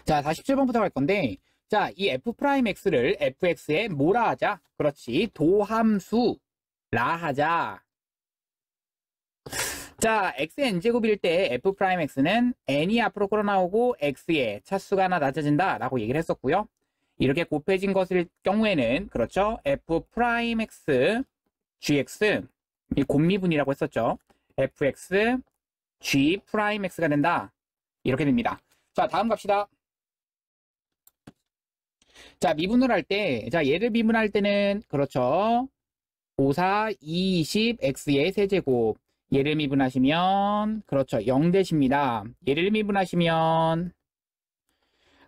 자, 47번부터 갈 건데, 자, 이 f'x를 fx에 뭐라 하자? 그렇지, 도함수라 하자. 자, x의 n제곱일 때 f'x는 n이 앞으로 끌어나오고 x의 차수가 하나 낮아진다 라고 얘기를 했었고요. 이렇게 곱해진 것일 경우에는 그렇죠, f'x gx 이 곱미분이라고 했었죠. fx g'x가 된다 이렇게 됩니다. 자, 다음 갑시다. 자, 미분을 할 때, 자, 얘를 미분할 때는, 그렇죠. 5, 4, 20, x의 세제곱. 얘를 미분하시면, 그렇죠. 0 되십니다. 얘를 미분하시면,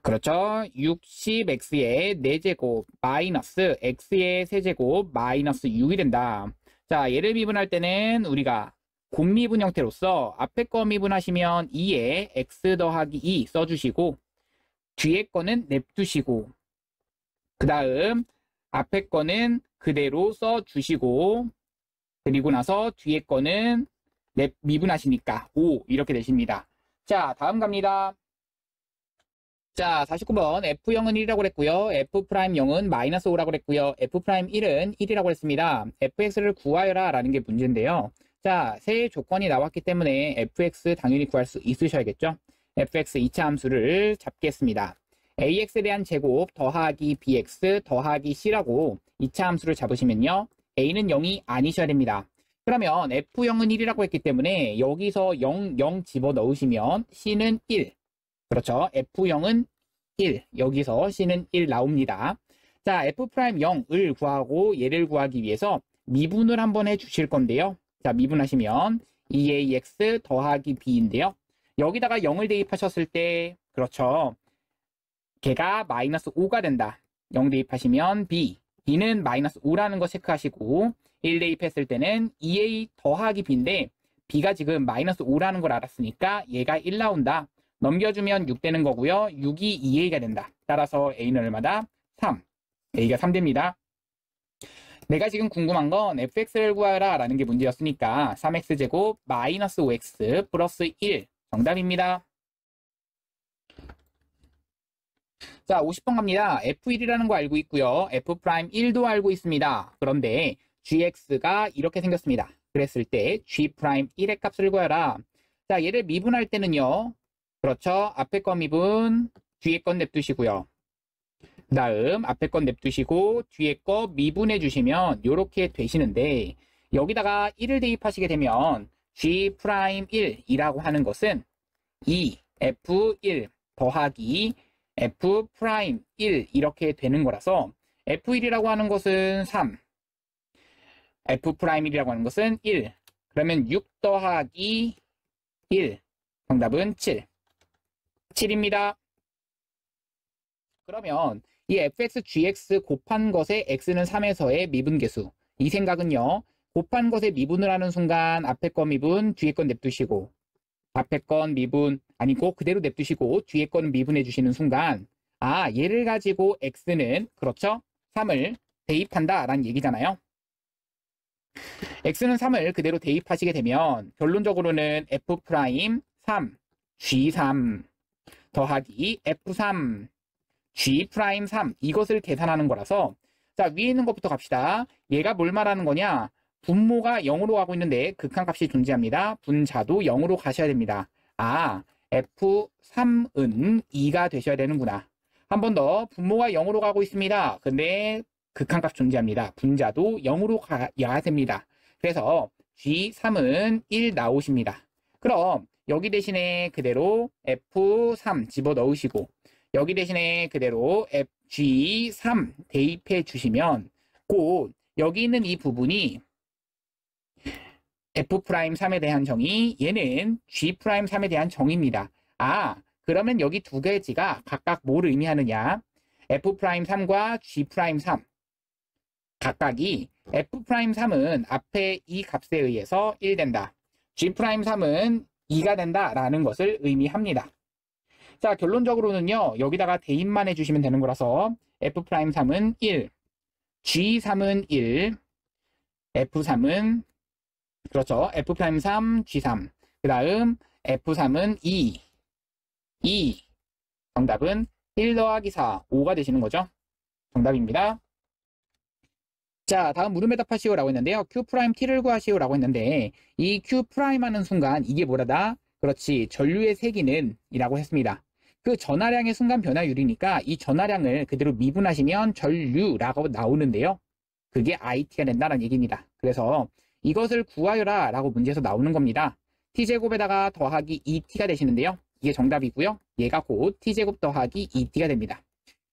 그렇죠. 60, x의 4제곱, 마이너스, x의 세제곱, 마이너스 6이 된다. 자, 얘를 미분할 때는 우리가 곱미분 형태로서 앞에 거 미분하시면 2에 x 더하기 2 써주시고, 뒤에 거는 냅두시고, 그 다음 앞에 거는 그대로 써주시고 그리고 나서 뒤에 거는 미분하시니까 5 이렇게 되십니다. 자, 다음 갑니다. 자, 49번 F0은 1이라고 그랬고요. F'0은 마이너스 5라고 그랬고요. F'1은 1이라고 했습니다. fx를 구하여라 라는 게 문제인데요. 자, 세 조건이 나왔기 때문에 fx 당연히 구할 수 있으셔야겠죠. fx 2차 함수를 잡겠습니다. ax에 대한 제곱 더하기 bx 더하기 c라고 2차 함수를 잡으시면요. a는 0이 아니셔야 됩니다. 그러면 f0은 1이라고 했기 때문에 여기서 0, 0 집어넣으시면 c는 1. 그렇죠. f0은 1. 여기서 c는 1 나옵니다. 자, f'0을 구하고 얘를 구하기 위해서 미분을 한번 해주실 건데요. 자, 미분하시면 2ax 더하기 b인데요. 여기다가 0을 대입하셨을 때 그렇죠. 걔가 마이너스 5가 된다. 0 대입하시면 b. b는 마이너스 5라는 거 체크하시고 1 대입했을 때는 2a 더하기 b인데 b가 지금 마이너스 5라는 걸 알았으니까 얘가 1 나온다. 넘겨주면 6 되는 거고요. 6이 2a가 된다. 따라서 a는 얼마다? 3. a가 3 됩니다. 내가 지금 궁금한 건 fx를 구하라 라는 게 문제였으니까 3x제곱 마이너스 5x 플러스 1 정답입니다. 자, 50번 갑니다. F1이라는 거 알고 있고요. F'1도 알고 있습니다. 그런데 gx가 이렇게 생겼습니다. 그랬을 때 g'1의 값을 구하라. 자, 얘를 미분할 때는요. 그렇죠. 앞에 거 미분, 뒤에 건 냅두시고요. 그 다음 앞에 건 냅두시고 뒤에 거 미분해 주시면 이렇게 되시는데 여기다가 1을 대입하시게 되면 g'1이라고 하는 것은 2f1 더하기 f'1 이렇게 되는 거라서 f1이라고 하는 것은 3, f'1이라고 하는 것은 1. 그러면 6 더하기 1, 정답은 7. 7입니다. 그러면 이 fx, gx 곱한 것의 x는 3에서의 미분계수. 이 생각은요. 곱한 것에 미분을 하는 순간 앞에 건 미분, 뒤에 건 냅두시고 앞에 건 미분 아니고 그대로 냅두시고 뒤에 거는 미분해 주시는 순간 아, 얘를 가지고 x는 그렇죠? 3을 대입한다 라는 얘기잖아요. x는 3을 그대로 대입하시게 되면 결론적으로는 f'3 g3 더하기 f3 g'3 이것을 계산하는 거라서 자, 위에 있는 것부터 갑시다. 얘가 뭘 말하는 거냐? 분모가 0으로 가고 있는데 극한값이 존재합니다. 분자도 0으로 가셔야 됩니다. 아, f3은 2가 되셔야 되는구나. 한 번 더 분모가 0으로 가고 있습니다. 근데 극한값 존재합니다. 분자도 0으로 가야 됩니다. 그래서 g3은 1 나오십니다. 그럼 여기 대신에 그대로 f3 집어넣으시고 여기 대신에 그대로 g3 대입해 주시면 곧 여기 있는 이 부분이 f'3에 대한 정의, 얘는 g'3에 대한 정의입니다. 아, 그러면 여기 두 가지가 각각 뭘 의미하느냐? f'3과 g'3 각각이 f'3은 앞에 이 값에 의해서 1 된다. g'3은 2가 된다 라는 것을 의미합니다. 자, 결론적으로는요. 여기다가 대입만 해주시면 되는 거라서 f'3은 1, g3은 1, f3은 그렇죠. f'3, g3. 그 다음 f3은 2, 정답은 1 더하기 4, 5가 되시는 거죠. 정답입니다. 자, 다음 물음에 답하시오 라고 했는데요. Q 프라임 T를 구하시오 라고 했는데 이 Q 프라임 하는 순간 이게 뭐라다? 그렇지, 전류의 세기는 이라고 했습니다. 그 전하량의 순간 변화율이니까 이 전하량을 그대로 미분하시면 전류라고 나오는데요. 그게 IT가 된다는 얘기입니다. 그래서 이것을 구하여라 라고 문제에서 나오는 겁니다. T제곱에다가 더하기 2T가 되시는데요. 이게 정답이고요. 얘가 곧 T제곱 더하기 2T가 됩니다.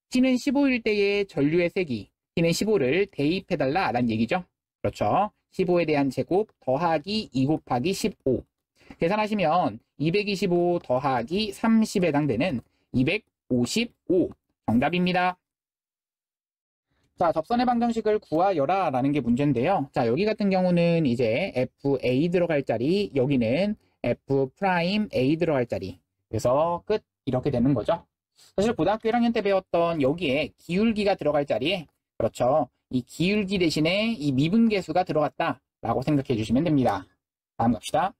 T는 15일 때의 전류의 세기, T는 15를 대입해달라 라는 얘기죠. 그렇죠. 15에 대한 제곱 더하기 2 곱하기 15. 계산하시면 225 더하기 30에 해당되는 255. 정답입니다. 자, 접선의 방정식을 구하여라 라는 게 문제인데요. 자, 여기 같은 경우는 이제 FA 들어갈 자리, 여기는 F 프라임 A 들어갈 자리. 그래서 끝 이렇게 되는 거죠. 사실 고등학교 1학년 때 배웠던 여기에 기울기가 들어갈 자리에 그렇죠. 이 기울기 대신에 이 미분계수가 들어갔다 라고 생각해 주시면 됩니다. 다음 갑시다.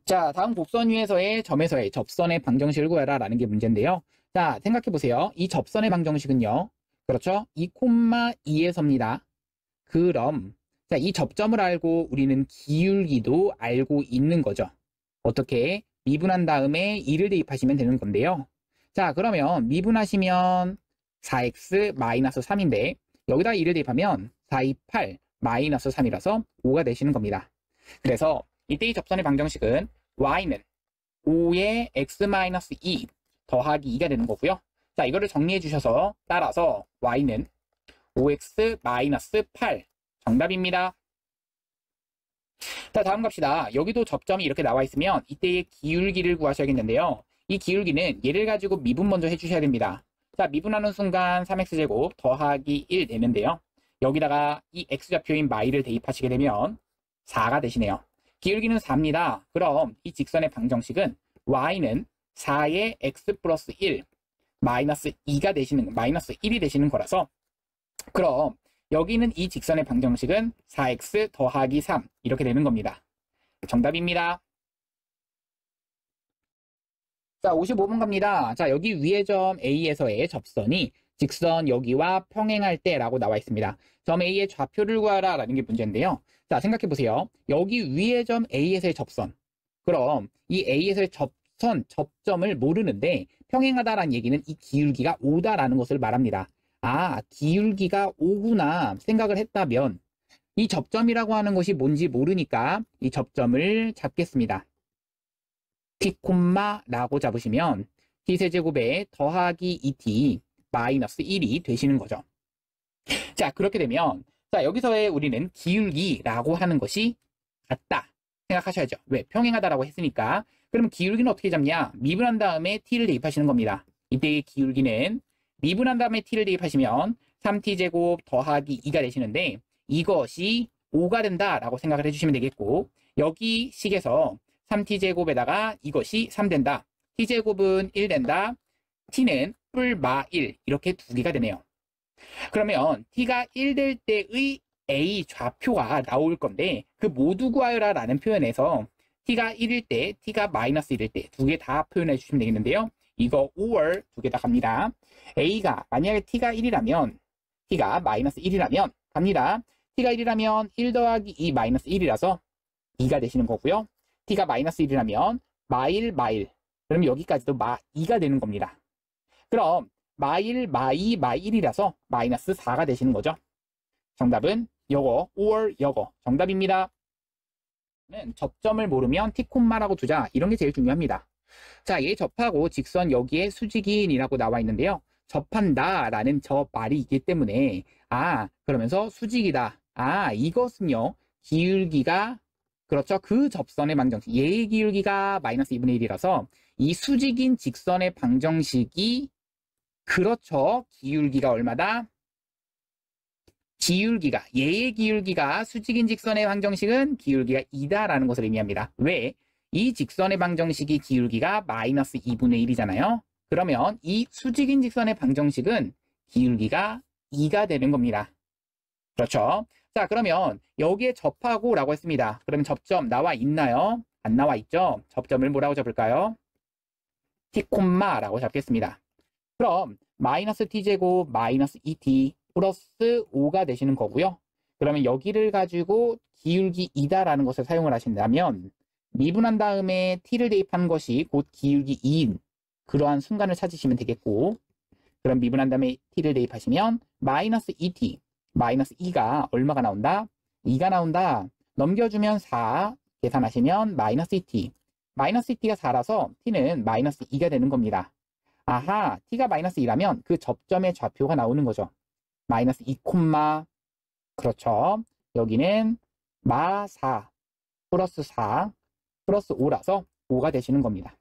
자, 다음 곡선 위에서의 점에서의 접선의 방정식을 구해라 라는 게 문제인데요. 자, 생각해 보세요. 이 접선의 방정식은요. 그렇죠. 2,2에서입니다. 그럼 자, 이 접점을 알고 우리는 기울기도 알고 있는 거죠. 어떻게? 미분한 다음에 2를 대입하시면 되는 건데요. 자, 그러면 미분하시면 4x-3인데 여기다 2를 대입하면 4, 2, 8 마이너스 3이라서 5가 되시는 겁니다. 그래서 이때 이 접선의 방정식은 y는 5의 x-2 더하기 2가 되는 거고요. 자, 이거를 정리해 주셔서 따라서 y는 5x-8 정답입니다. 자, 다음 갑시다. 여기도 접점이 이렇게 나와 있으면 이때의 기울기를 구하셔야겠는데요. 이 기울기는 얘를 가지고 미분 먼저 해주셔야 됩니다. 자, 미분하는 순간 3x제곱 더하기 1 되는데요. 여기다가 이 x좌표인 마이를 대입하시게 되면 4가 되시네요. 기울기는 4입니다. 그럼 이 직선의 방정식은 y는 4의 x 플러스 1 마이너스 2가 되시는, 마이너스 1이 되시는 거라서 그럼 여기는 이 직선의 방정식은 4x 더하기 3 이렇게 되는 겁니다. 정답입니다. 자, 55번 갑니다. 자, 여기 위의 점 A에서의 접선이 직선 여기와 평행할 때라고 나와 있습니다. 점 A의 좌표를 구하라 라는 게 문제인데요. 자, 생각해 보세요. 여기 위의 점 A에서의 접선. 그럼 이 A에서의 접점을 모르는데 평행하다라는 얘기는 이 기울기가 5다라는 것을 말합니다. 아, 기울기가 5구나 생각을 했다면 이 접점이라고 하는 것이 뭔지 모르니까 이 접점을 잡겠습니다. t, 라고 잡으시면 t세제곱에 더하기 2t 마이너스 1이 되시는 거죠. 자, 그렇게 되면 자, 여기서의 우리는 기울기라고 하는 것이 같다 생각하셔야죠. 왜? 평행하다라고 했으니까. 그러면 기울기는 어떻게 잡냐? 미분한 다음에 t를 대입하시는 겁니다. 이때의 기울기는 미분한 다음에 t를 대입하시면 3t제곱 더하기 2가 되시는데 이것이 5가 된다라고 생각을 해주시면 되겠고 여기 식에서 3t제곱에다가 이것이 3 된다. t제곱은 1 된다. t는 뿔마 1 이렇게 두 개가 되네요. 그러면 t가 1 될 때의 a 좌표가 나올 건데 그 모두 구하여라 라는 표현에서 t가 1일 때, t가 마이너스 1일 때 두 개 다 표현해 주시면 되겠는데요. 이거 or 두 개 다 갑니다. a가 만약에 t가 1이라면 t가 마이너스 1이라면 갑니다. t가 1이라면 1 더하기 2 마이너스 1이라서 2가 되시는 거고요. t가 마이너스 1이라면 마일 그럼 여기까지도 마 2가 되는 겁니다. 그럼 마일 마2 마1이라서 마이너스 4가 되시는 거죠. 정답은 요거 or 요거 정답입니다. 접점을 모르면 t, 라고 두자. 이런 게 제일 중요합니다. 자, 얘 접하고 직선 여기에 수직인이라고 나와 있는데요. 접한다 라는 저 말이 있기 때문에 그러면서 수직이다. 이것은요. 기울기가 그렇죠. 그 접선의 방정식. 얘의 기울기가 마이너스 2분의 1이라서 이 수직인 직선의 방정식이 그렇죠. 기울기가 얼마다? 기울기가 얘의 기울기가 수직인 직선의 방정식은 기울기가 2다라는 것을 의미합니다. 왜? 이 직선의 방정식이 기울기가 마이너스 2분의 1이잖아요. 그러면 이 수직인 직선의 방정식은 기울기가 2가 되는 겁니다. 그렇죠? 자, 그러면 여기에 접하고 라고 했습니다. 그러면 접점 나와 있나요? 안 나와 있죠? 접점을 뭐라고 접을까요? t, 라고 잡겠습니다. 그럼 마이너스 t제곱 마이너스 2t 플러스 5가 되시는 거고요. 그러면 여기를 가지고 기울기 2다라는 것을 사용을 하신다면 미분한 다음에 t를 대입한 것이 곧 기울기 2인 그러한 순간을 찾으시면 되겠고, 그럼 미분한 다음에 t를 대입하시면 마이너스 2t, 마이너스 2가 얼마가 나온다? 2가 나온다. 넘겨주면 4, 계산하시면 마이너스 2t. 마이너스 2t가 4라서 t는 마이너스 2가 되는 겁니다. 아하, t가 마이너스 2라면 그 접점의 좌표가 나오는 거죠. 마이너스 2, 그렇죠. 여기는 마 4 플러스 4 플러스 5라서 5가 되시는 겁니다.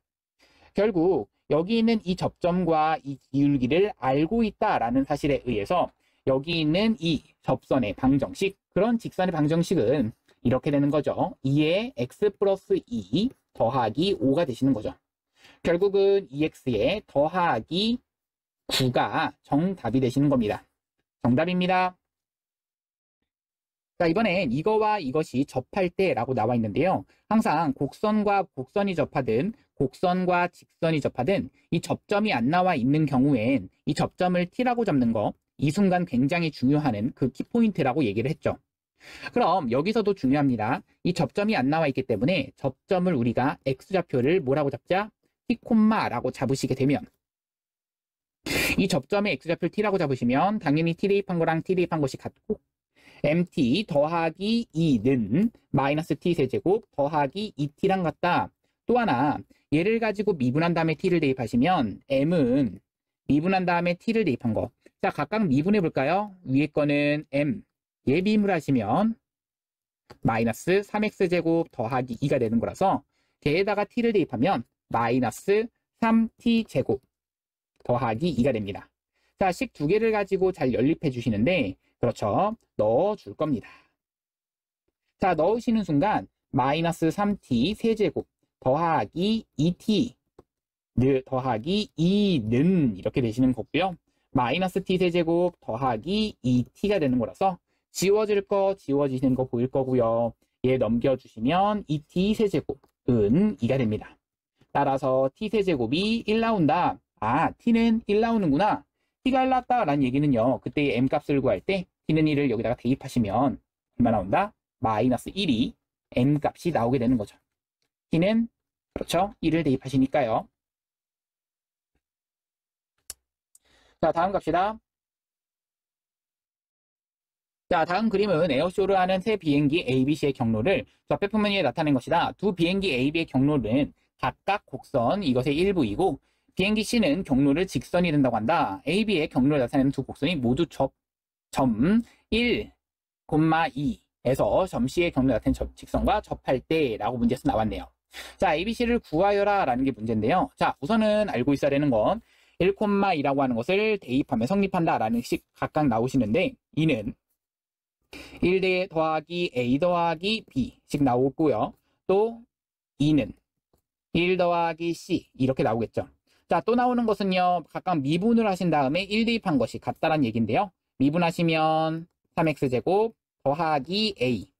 결국 여기 있는 이 접점과 이 기울기를 알고 있다라는 사실에 의해서 여기 있는 이 접선의 방정식, 그런 직선의 방정식은 이렇게 되는 거죠. 2의 x 플러스 2 더하기 5가 되시는 거죠. 결국은 2x에 더하기 9가 정답이 되시는 겁니다. 정답입니다. 자, 이번엔 이거와 이것이 접할 때라고 나와 있는데요. 항상 곡선과 곡선이 접하든 곡선과 직선이 접하든 이 접점이 안 나와 있는 경우엔 이 접점을 t라고 잡는 거, 이 순간 굉장히 중요한 그 키포인트라고 얘기를 했죠. 그럼 여기서도 중요합니다. 이 접점이 안 나와 있기 때문에 접점을 우리가 x좌표를 뭐라고 잡자? t, 라고 잡으시게 되면 이 접점의 x좌표를 t라고 잡으시면 당연히 t 대입한 거랑 t 대입한 것이 같고 mt 더하기 2는 마이너스 t 세제곱 더하기 2t랑 같다. 또 하나 얘를 가지고 미분한 다음에 t를 대입하시면 m은 미분한 다음에 t를 대입한 거. 자, 각각 미분해 볼까요? 위에 거는 m, 얘 미분하시면 마이너스 3x제곱 더하기 2가 되는 거라서 걔에다가 t를 대입하면 마이너스 3t제곱 더하기 2가 됩니다. 자, 식 두 개를 가지고 잘 연립해 주시는데, 그렇죠, 넣어 줄 겁니다. 자, 넣으시는 순간 마이너스 3t 세제곱 더하기 2t 더하기 2는 이렇게 되시는 거고요. 마이너스 t 세제곱 더하기 2t가 되는 거라서 지워질 거 지워지는 거 보일 거고요. 얘 넘겨주시면 2t 세제곱은 2가 됩니다. 따라서 t 세제곱이 1 나온다. 아, t는 1 나오는구나. t가 1 나왔다라는 얘기는요. 그때 m 값을 구할 때 t는 1을 여기다가 대입하시면 얼마 나온다? 마이너스 1이 m 값이 나오게 되는 거죠. t는 그렇죠. 1을 대입하시니까요. 자, 다음 갑시다. 자, 다음 그림은 에어쇼를 하는 세 비행기 ABC의 경로를 좌표 표면 위에 나타낸 것이다. 두 비행기 AB의 경로는 각각 곡선 이것의 일부이고 비행기 C는 경로를 직선이 된다고 한다. AB의 경로를 나타내는 두 곡선이 모두 점 1, 2에서 점 C의 경로를 나타내는 직선과 접할 때라고 문제에서 나왔네요. 자, ABC를 구하여라 라는 게 문제인데요. 자, 우선은 알고 있어야 되는 건 1,2라고 하는 것을 대입하면 성립한다 라는 식 각각 나오시는데 이는 1 더하기 A 더하기 B씩 나오고요. 또 2는 1 더하기 C 이렇게 나오겠죠. 자, 또 나오는 것은요. 각각 미분을 하신 다음에 1 대입한 것이 같다란 얘기인데요. 미분하시면 3x제곱 더하기 A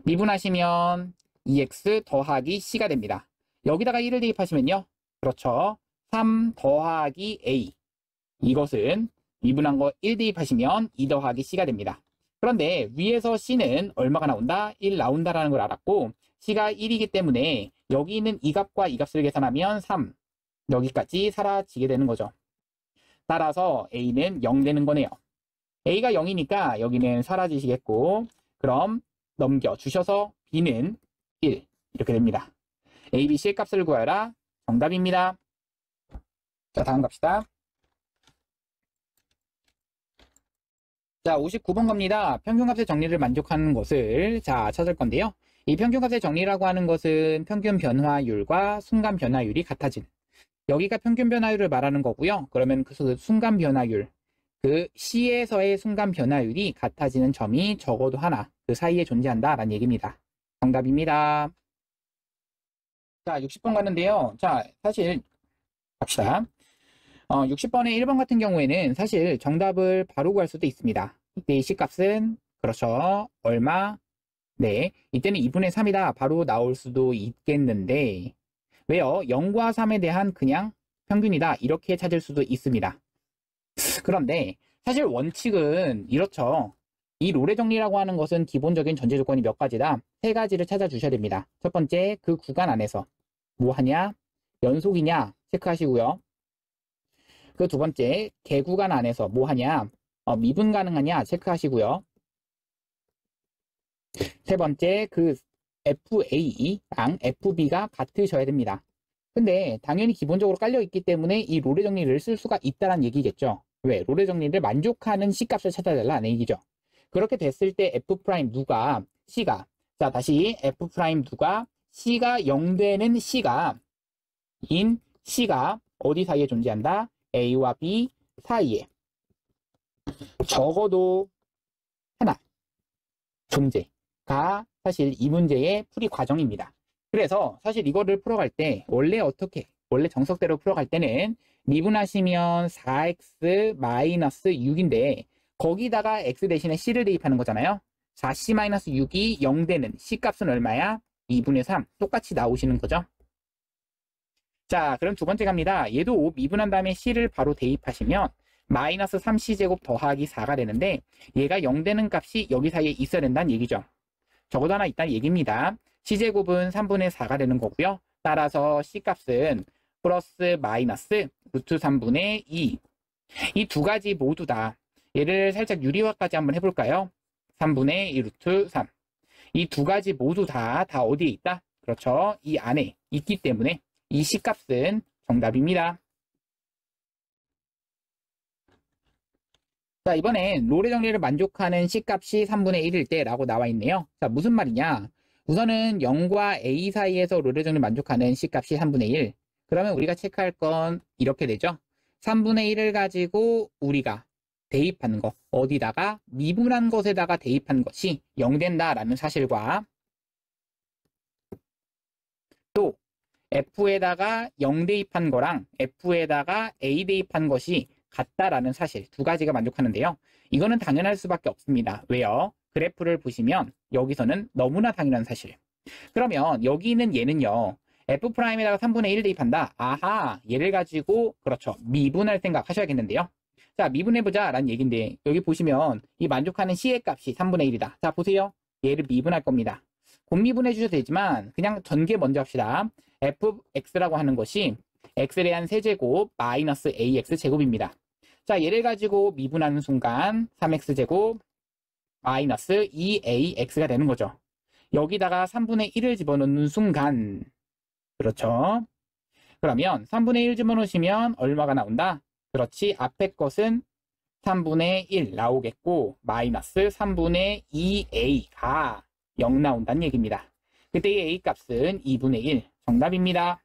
미분하시면 2x 더하기 C가 됩니다. 여기다가 1을 대입하시면요. 그렇죠. 3 더하기 A 이것은 미분한 거 1 대입하시면 2 더하기 C가 됩니다. 그런데 위에서 C는 얼마가 나온다? 1 나온다라는 걸 알았고 C가 1이기 때문에 여기 있는 이 값과 이 값을 계산하면 3 여기까지 사라지게 되는 거죠. 따라서 A는 0 되는 거네요. A가 0이니까 여기는 사라지시겠고 그럼 넘겨주셔서 B는 1 이렇게 됩니다. A, B, C의 값을 구하라. 정답입니다. 자, 다음 갑시다. 자, 59번 겁니다. 평균값의 정리를 만족하는 것을 찾을 건데요. 이 평균값의 정리라고 하는 것은 평균 변화율과 순간 변화율이 같아진. 여기가 평균 변화율을 말하는 거고요. 그러면 그 순간 변화율, 그 C에서의 순간 변화율이 같아지는 점이 적어도 하나, 그 사이에 존재한다라는 얘기입니다. 정답입니다. 자, 60번 갔는데요. 자, 사실 갑시다. 60번의 1번 같은 경우에는 사실 정답을 바로 구할 수도 있습니다. 이때 이 C값은 그렇죠. 얼마? 네, 이때는 2분의 3이다. 바로 나올 수도 있겠는데 왜요? 0과 3에 대한 그냥 평균이다. 이렇게 찾을 수도 있습니다. 그런데 사실 원칙은 이렇죠. 이 롤의 정리라고 하는 것은 기본적인 전제 조건이 몇 가지다. 세 가지를 찾아주셔야 됩니다. 첫 번째, 그 구간 안에서 뭐 하냐? 연속이냐? 체크하시고요. 그 두 번째, 개구간 안에서 뭐 하냐? 미분 가능하냐? 체크하시고요. 세 번째, 그 FA랑 FB가 같으셔야 됩니다. 근데 당연히 기본적으로 깔려있기 때문에 이 롤의 정리를 쓸 수가 있다는 얘기겠죠. 왜? 롤의 정리를 만족하는 C값을 찾아달라는 얘기죠. 그렇게 됐을 때 F' 누가 C가 자 다시 F' 누가 C가 0 되는 C가 인 C가 어디 사이에 존재한다? A와 B 사이에 적어도 하나 존재가 사실 이 문제의 풀이 과정입니다. 그래서 사실 이거를 풀어갈 때 원래 정석대로 풀어갈 때는 미분하시면 4x-6인데 거기다가 x 대신에 c를 대입하는 거잖아요. 4c-6이 0 되는 c 값은 얼마야? 2분의 3 똑같이 나오시는 거죠. 자, 그럼 두 번째 갑니다. 얘도 미분한 다음에 c를 바로 대입하시면 마이너스 3c제곱 더하기 4가 되는데 얘가 0 되는 값이 여기 사이에 있어야 된다는 얘기죠. 적어도 하나 있다는 얘기입니다. c제곱은 3분의 4가 되는 거고요. 따라서 c값은 플러스 마이너스 루트 3분의 2. 이 두 가지 모두 다 얘를 살짝 유리화까지 한번 해볼까요? 3분의 2 루트 3. 이 두 가지 모두 다 어디에 있다? 그렇죠. 이 안에 있기 때문에 이 c값은 정답입니다. 자, 이번엔 롤의 정리를 만족하는 c값이 3분의 1일 때 라고 나와 있네요. 자, 무슨 말이냐? 우선은 0과 a 사이에서 롤의 정리를 만족하는 c값이 3분의 1. 그러면 우리가 체크할 건 이렇게 되죠. 3분의 1을 가지고 우리가 대입하는 거, 어디다가 미분한 것에다가 대입한 것이 0 된다라는 사실과 또 f에다가 0 대입한 거랑 f에다가 a 대입한 것이 같다라는 사실 두 가지가 만족하는데요. 이거는 당연할 수밖에 없습니다. 왜요? 그래프를 보시면 여기서는 너무나 당연한 사실. 그러면 여기 있는 얘는요. F'에다가 3분의 1 대입한다. 아하, 얘를 가지고 그렇죠. 미분할 생각 하셔야겠는데요. 자, 미분해보자 라는 얘기인데 여기 보시면 이 만족하는 C의 값이 3분의 1이다. 자, 보세요. 얘를 미분할 겁니다. 곱미분해 주셔도 되지만 그냥 전개 먼저 합시다. fx라고 하는 것이 x에 대한 세제곱 마이너스 ax 제곱입니다. 자, 얘를 가지고 미분하는 순간 3x제곱 마이너스 2ax가 되는 거죠. 여기다가 3분의 1을 집어넣는 순간 그렇죠. 그러면 3분의 1 집어넣으시면 얼마가 나온다? 그렇지. 앞에 것은 3분의 1 나오겠고 마이너스 3분의 2a가 0 나온다는 얘기입니다. 그때의 a 값은 2분의 1 정답입니다.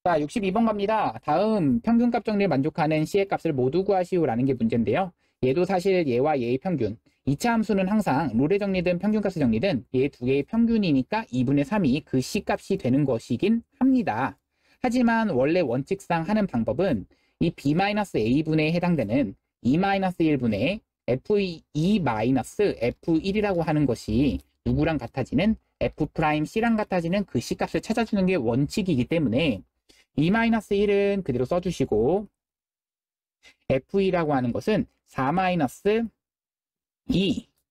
자, 62번 갑니다. 다음 평균값 정리를 만족하는 C의 값을 모두 구하시오라는 게 문제인데요. 얘도 사실 얘와 얘의 평균. 2차 함수는 항상 롤의 정리든 평균값의 정리든 얘 두 개의 평균이니까 2분의 3이 그 C값이 되는 것이긴 합니다. 하지만 원래 원칙상 하는 방법은 이 B-A분에 해당되는 2-1분의 F2-F1이라고 하는 것이 누구랑 같아지는 F'C랑 같아지는 그 C값을 찾아주는 게 원칙이기 때문에 2-1은 그대로 써주시고 F2라고 하는 것은 4-2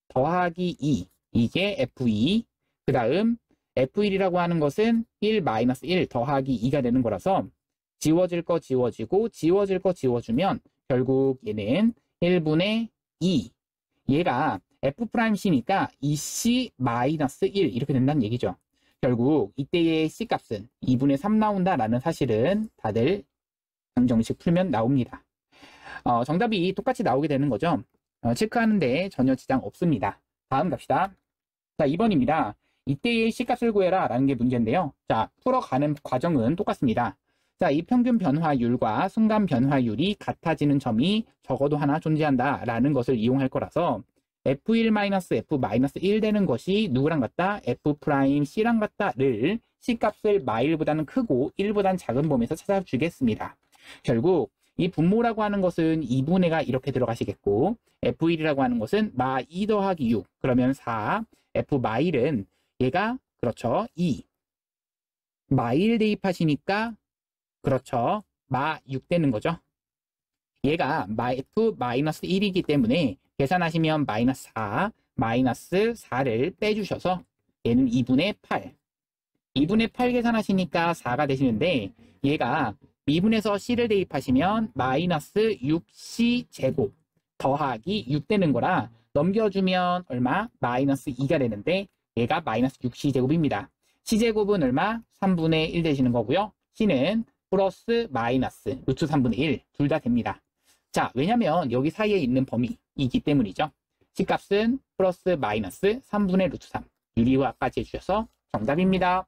더하기 2 이게 F2 그 다음 F1이라고 하는 것은 1-1 더하기 2가 되는 거라서 지워질 거 지워지고 지워질 거 지워주면 결국 얘는 1분의 2 얘가 F'C니까 2C-1 이렇게 된다는 얘기죠. 결국 이때의 C값은 2분의 3 나온다라는 사실은 다들 방정식 풀면 나옵니다. 정답이 똑같이 나오게 되는 거죠. 체크하는데 전혀 지장 없습니다. 다음 갑시다. 자, 2번입니다. 이때의 C값을 구해라 라는 게 문제인데요. 자, 풀어가는 과정은 똑같습니다. 자, 이 평균 변화율과 순간 변화율이 같아지는 점이 적어도 하나 존재한다 라는 것을 이용할 거라서 F1-F-1 되는 것이 누구랑 같다? F'C랑 같다를 C값을 마일보다는 크고 1보다는 작은 범위에서 찾아주겠습니다. 결국 이 분모라고 하는 것은 2분의가 이렇게 들어가시겠고 F1이라고 하는 것은 마2 더하기 6 그러면 4 F마일은 얘가 그렇죠 2 마일 대입하시니까 그렇죠. 마 6 되는 거죠. 얘가 f-1이기 때문에 계산하시면 마이너스 4, 마이너스 4를 빼주셔서 얘는 2분의 8. 2분의 8 계산하시니까 4가 되시는데 얘가 미분에서 c를 대입하시면 마이너스 6c 제곱 더하기 6 되는 거라 넘겨주면 얼마? 마이너스 2가 되는데 얘가 마이너스 6c 제곱입니다. c 제곱은 얼마? 3분의 1 되시는 거고요. c는 플러스 마이너스 루트 3분의 1 둘 다 됩니다. 자, 왜냐면 여기 사이에 있는 범위이기 때문이죠. c 값은 플러스 마이너스 3분의 루트 3 유리화까지 해주셔서 정답입니다.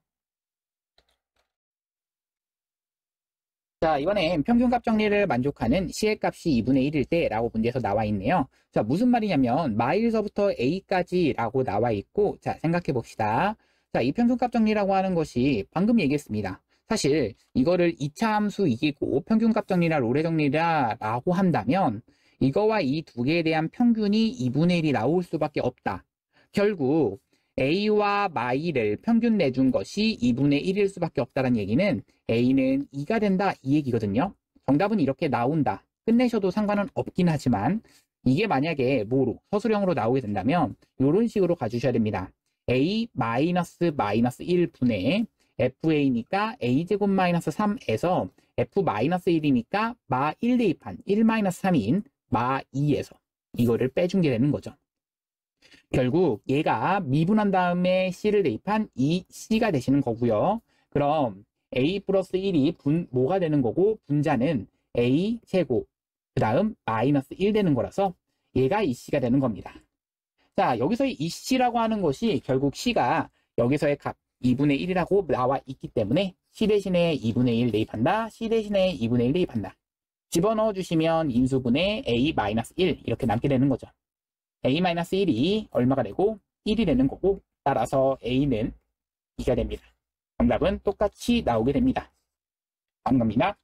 자, 이번엔 평균값 정리를 만족하는 C의 값이 2분의 1일 때 라고 문제에서 나와 있네요. 자, 무슨 말이냐면 마일서부터 A까지 라고 나와 있고, 자, 생각해 봅시다. 자, 이 평균값 정리라고 하는 것이 방금 얘기했습니다. 사실 이거를 2차 함수 이기고 평균값 정리나 롤의 정리라 라고 한다면 이거와 이 두 개에 대한 평균이 2분의 1이 나올 수밖에 없다. 결국 A와 마이를 평균 내준 것이 2분의 1일 수밖에 없다는 얘기는 A는 2가 된다 이 얘기거든요. 정답은 이렇게 나온다. 끝내셔도 상관은 없긴 하지만 이게 만약에 뭐로 서술형으로 나오게 된다면 이런 식으로 가주셔야 됩니다. A 마이너스 1분의 FA니까 A제곱 마이너스 3에서 F 마이너스 1이니까 마 1 대입한 1 마이너스 3인 마 2에서 이거를 빼준 게 되는 거죠. 결국 얘가 미분한 다음에 C를 대입한 이 C가 되시는 거고요. 그럼 A 플러스 1이 뭐가 되는 거고 분자는 A 제곱 그 다음 마이너스 1 되는 거라서 얘가 이 C가 되는 겁니다. 자, 여기서의 이 C라고 하는 것이 결국 C가 여기서의 값 2분의 1이라고 나와 있기 때문에 C 대신에 2분의 1 대입한다. C 대신에 2분의 1 대입한다. 집어넣어 주시면 인수분의 A-1 이렇게 남게 되는 거죠. A-1이 얼마가 되고 1이 되는 거고 따라서 A는 2가 됩니다. 정답은 똑같이 나오게 됩니다. 다음 겁니다.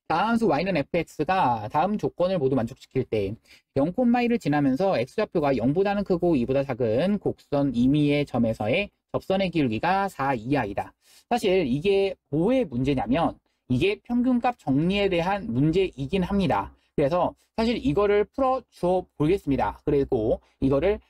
다함수 y는 fx가 다음 조건을 모두 만족시킬 때 0,1을 지나면서 x좌표가 0보다는 크고 2보다 작은 곡선 임의의 점에서의 접선의 기울기가 4 이하이다. 사실 이게 뭐의 문제냐면 이게 평균값 정리에 대한 문제이긴 합니다. 그래서 사실 이거를 풀어줘 보겠습니다. 그리고 이거를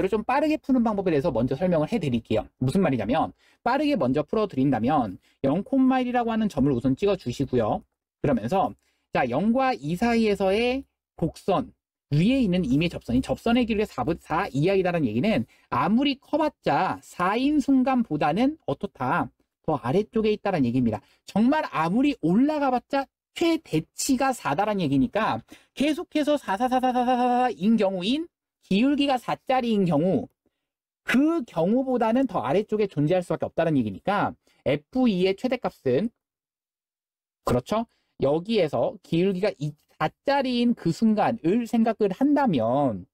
좀 빠르게 푸는 방법에 대해서 먼저 설명을 해드릴게요. 무슨 말이냐면 빠르게 먼저 풀어드린다면 0,1이라고 하는 점을 우선 찍어 주시고요. 그러면서 자 0과 2 사이에서의 곡선 위에 있는 임의 접선의 기울기가 4 이하이다라는 얘기는 아무리 커봤자 4인 순간보다는 어떻다? 더 아래쪽에 있다는 얘기입니다. 정말 아무리 올라가봤자 최대치가 4다라는 얘기니까 계속해서 4인 경우인 기울기가 4짜리인 경우 그 경우보다는 더 아래쪽에 존재할 수밖에 없다는 얘기니까 F2의 최대값은 그렇죠? 여기에서 기울기가 4짜리인 그 순간을 생각을 한다면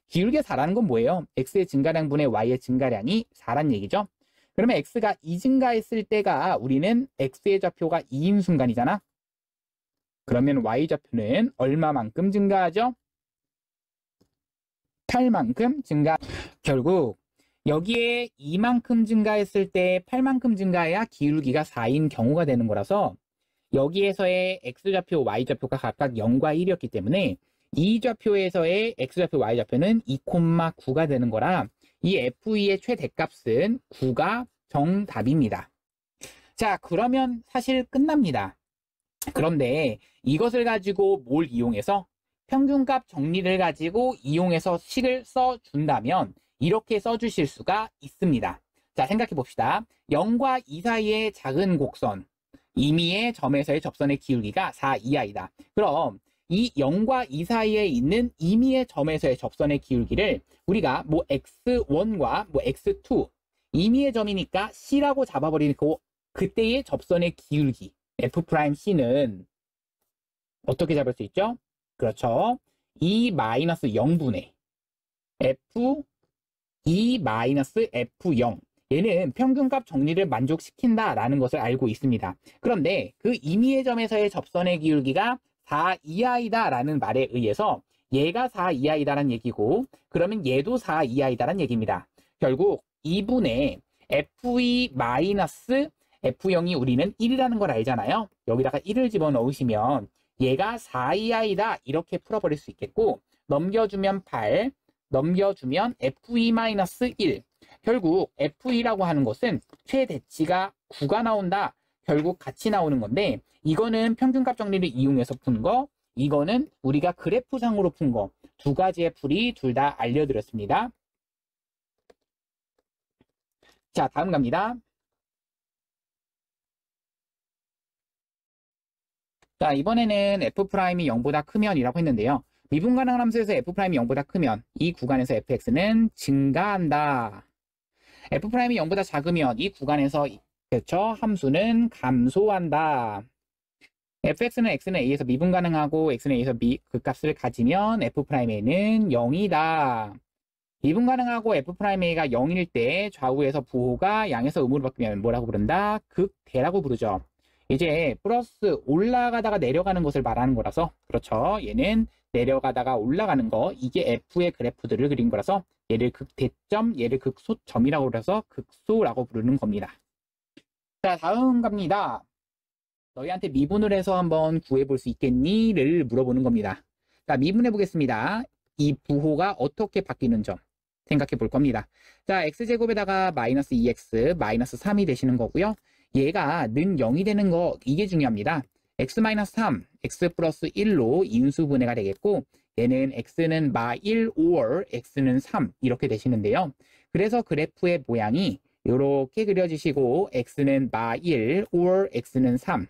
기울기가 4라는 건 뭐예요? x의 증가량분의 y의 증가량이 4란 얘기죠. 그러면 x가 2 증가했을 때가 우리는 x의 좌표가 2인 순간이잖아. 그러면 y좌표는 얼마만큼 증가하죠? 8만큼 증가. 결국 여기에 2만큼 증가했을 때 8만큼 증가해야 기울기가 4인 경우가 되는 거라서 여기에서의 x좌표, y좌표가 각각 0과 1이었기 때문에 이 좌표에서의 x좌표, y좌표는 2,9가 되는 거라 이 f2의 최대값은 9가 정답입니다. 자, 그러면 사실 끝납니다. 그런데 이것을 가지고 뭘 이용해서 평균값 정리를 가지고 이용해서 식을 써준다면 이렇게 써주실 수가 있습니다. 자, 생각해 봅시다. 0과 2 사이의 작은 곡선 임의의 점에서의 접선의 기울기가 4 이하이다. 그럼 이 0과 2 사이에 있는 임의의 점에서의 접선의 기울기를 우리가 뭐 x1과 뭐 x2 임의의 점이니까 C라고 잡아버리니까 그때의 접선의 기울기 F'C는 어떻게 잡을 수 있죠? 그렇죠. 2-0분의 F 2-F0 얘는 평균값 정리를 만족시킨다라는 것을 알고 있습니다. 그런데 그 임의의 점에서의 접선의 기울기가 4 이하이다라는 말에 의해서 얘가 4 이하이다라는 얘기고 그러면 얘도 4 이하이다라는 얘기입니다. 결국 2분의 f2 마이너스 f0이 우리는 1이라는 걸 알잖아요. 여기다가 1을 집어넣으시면 얘가 4 이하이다 이렇게 풀어버릴 수 있겠고 넘겨주면 8, 넘겨주면 f2 마이너스 1. 결국 f2라고 하는 것은 최대치가 9가 나온다. 결국 같이 나오는 건데 이거는 평균값 정리를 이용해서 푼 거, 이거는 우리가 그래프상으로 푼 거, 두 가지의 풀이 둘 다 알려드렸습니다. 자, 다음 갑니다. 자, 이번에는 f'이 0보다 크면이라고 했는데요. 미분 가능한 함수에서 f'이 0보다 크면 이 구간에서 fx는 증가한다. f'이 0보다 작으면 이 구간에서 그렇죠? 함수는 감소한다. fx는 x는 a에서 미분 가능하고 x는 a에서 그 값을 가지면 f'a는 0이다. 미분 가능하고 f'a가 0일 때 좌우에서 부호가 양에서 음으로 바뀌면 뭐라고 부른다? 극대라고 부르죠. 이제 플러스 올라가다가 내려가는 것을 말하는 거라서 그렇죠. 얘는 내려가다가 올라가는 거, 이게 f의 그래프들을 그린 거라서 얘를 극대점, 얘를 극소점이라고 그래서 극소라고 부르는 겁니다. 자, 다음 갑니다. 너희한테 미분을 해서 한번 구해볼 수 있겠니?를 물어보는 겁니다. 자, 미분해 보겠습니다. 이 부호가 어떻게 바뀌는 점 생각해 볼 겁니다. 자, x제곱에다가 마이너스 2x, 마이너스 3이 되시는 거고요. 얘가 는 0이 되는 거, 이게 중요합니다. x-3, x 플러스 1로 인수분해가 되겠고 얘는 x는 -1 or x는 3 이렇게 되시는데요. 그래서 그래프의 모양이 이렇게 그려지시고 x는 -1 or x는 3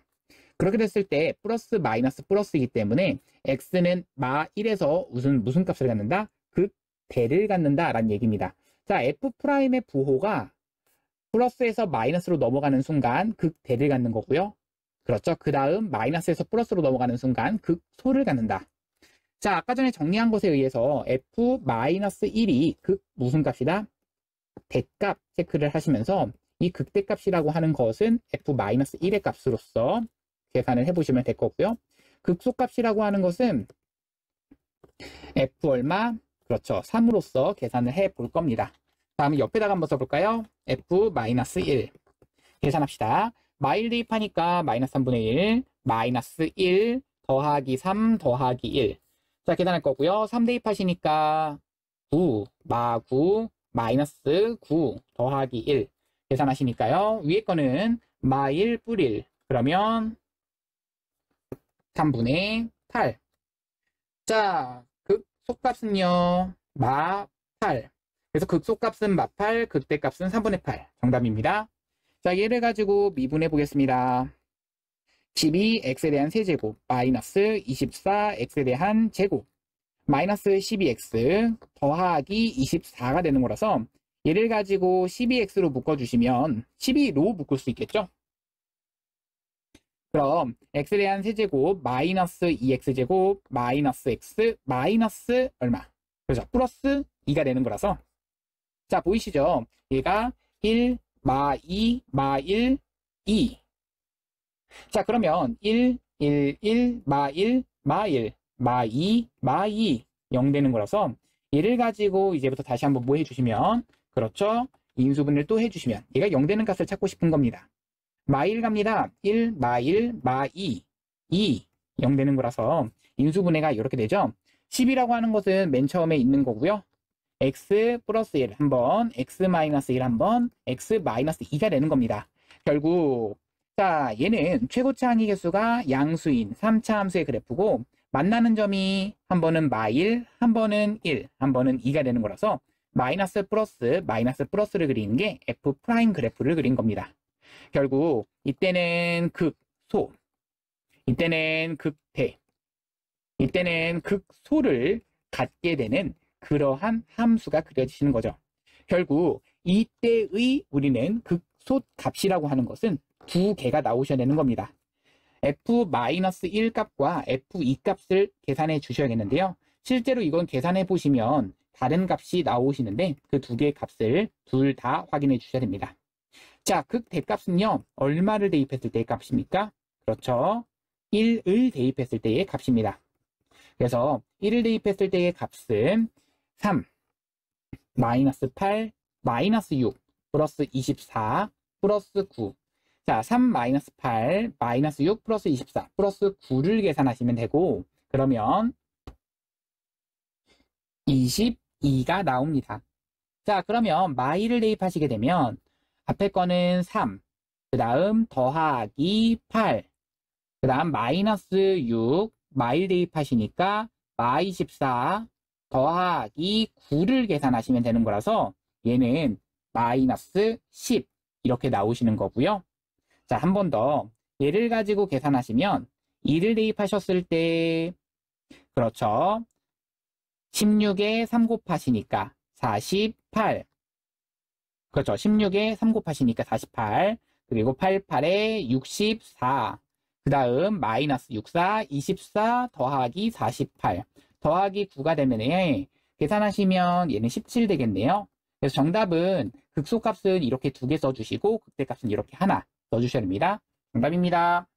그렇게 됐을 때 플러스 마이너스 플러스이기 때문에 x는 -1에서 무슨 값을 갖는다? 극대를 갖는다 라는 얘기입니다. 자, f'의 부호가 플러스에서 마이너스로 넘어가는 순간 극대를 갖는 거고요. 그렇죠. 그 다음 마이너스에서 플러스로 넘어가는 순간 극소를 갖는다. 자, 아까 전에 정리한 것에 의해서 f-1이 극 무슨 값이다? 대값 체크를 하시면서 이 극대값이라고 하는 것은 f-1의 값으로서 계산을 해보시면 될 거고요. 극소값이라고 하는 것은 f 얼마? 그렇죠. 3으로서 계산을 해 볼 겁니다. 다음 옆에다가 한번 써볼까요? f-1 계산합시다. 마일 대입하니까 마이너스 3분의 1, 마이너스 1 더하기 3 더하기 1. 자, 계산할 거고요. 3 대입하시니까 9, -9, 마이너스 9 더하기 1. 계산하시니까요. 위에 거는 -1 뿔 1. 그러면 3분의 8. 자, 극소값은요. -8. 그래서 극소값은 -8, 극대값은 3분의 8. 정답입니다. 자, 얘를 가지고 미분해 보겠습니다. 12x에 대한 세제곱 마이너스 24x에 대한 제곱 마이너스 12x 더하기 24가 되는 거라서 얘를 가지고 12x로 묶어주시면 12로 묶을 수 있겠죠? 그럼 x에 대한 세제곱 마이너스 2x제곱 마이너스 x 마이너스 얼마? 그렇죠. 플러스 2가 되는 거라서 자, 보이시죠? 얘가 1, -2, -1, 2. 자, 그러면 1, 1, 1, -1, -1, -2, -2 0 되는 거라서 얘를 가지고 이제부터 다시 한번 뭐 해주시면 그렇죠. 인수분해를 또 해주시면 얘가 0 되는 값을 찾고 싶은 겁니다. -1 갑니다. 1, -1, -2, 2 0 되는 거라서 인수분해가 이렇게 되죠. 10이라고 하는 것은 맨 처음에 있는 거고요. x 플러스 1 한번, x 마이너스 1 한번, x 마이너스 2가 되는 겁니다. 결국 자, 얘는 최고차 항의 개수가 양수인 3차 함수의 그래프고 만나는 점이 한 번은 -1, 한 번은 1, 한 번은 2가 되는 거라서 마이너스 플러스를 그리는 게 f' 그래프를 그린 겁니다. 결국 이때는 극소, 이때는 극대, 이때는 극소를 갖게 되는 그러한 함수가 그려지시는 거죠. 결국 이때의 우리는 극소 값이라고 하는 것은 두 개가 나오셔야 되는 겁니다. f-1 값과 f2 값을 계산해 주셔야겠는데요. 실제로 이건 계산해 보시면 다른 값이 나오시는데 그 두 개의 값을 둘 다 확인해 주셔야 됩니다. 자, 극대값은요. 얼마를 대입했을 때의 값입니까? 그렇죠. 1을 대입했을 때의 값입니다. 그래서 1을 대입했을 때의 값은 3, 마이너스 8, 마이너스 6, 플러스 24, 플러스 9. 자, 3 마이너스 8, 마이너스 6, 플러스 24, 플러스 9를 계산하시면 되고, 그러면 22가 나옵니다. 자, 그러면 마이를 대입하시게 되면 앞에 거는 3, 그 다음 더하기 8, 그 다음 마이너스 6, 마일 대입하시니까 마이 14 더하기 9를 계산하시면 되는 거라서 얘는 마이너스 10 이렇게 나오시는 거고요. 자, 한 번 더 얘를 가지고 계산하시면 2를 대입하셨을 때 그렇죠. 16에 3 곱하시니까 48. 그렇죠. 16에 3 곱하시니까 48. 그리고 88에 64. 그 다음 마이너스 64, 24 더하기 48. 더하기 9가 되면 계산하시면 얘는 17 되겠네요. 그래서 정답은 극소값은 이렇게 2개 써주시고 극대값은 이렇게 하나 써주셔야 됩니다. 정답입니다.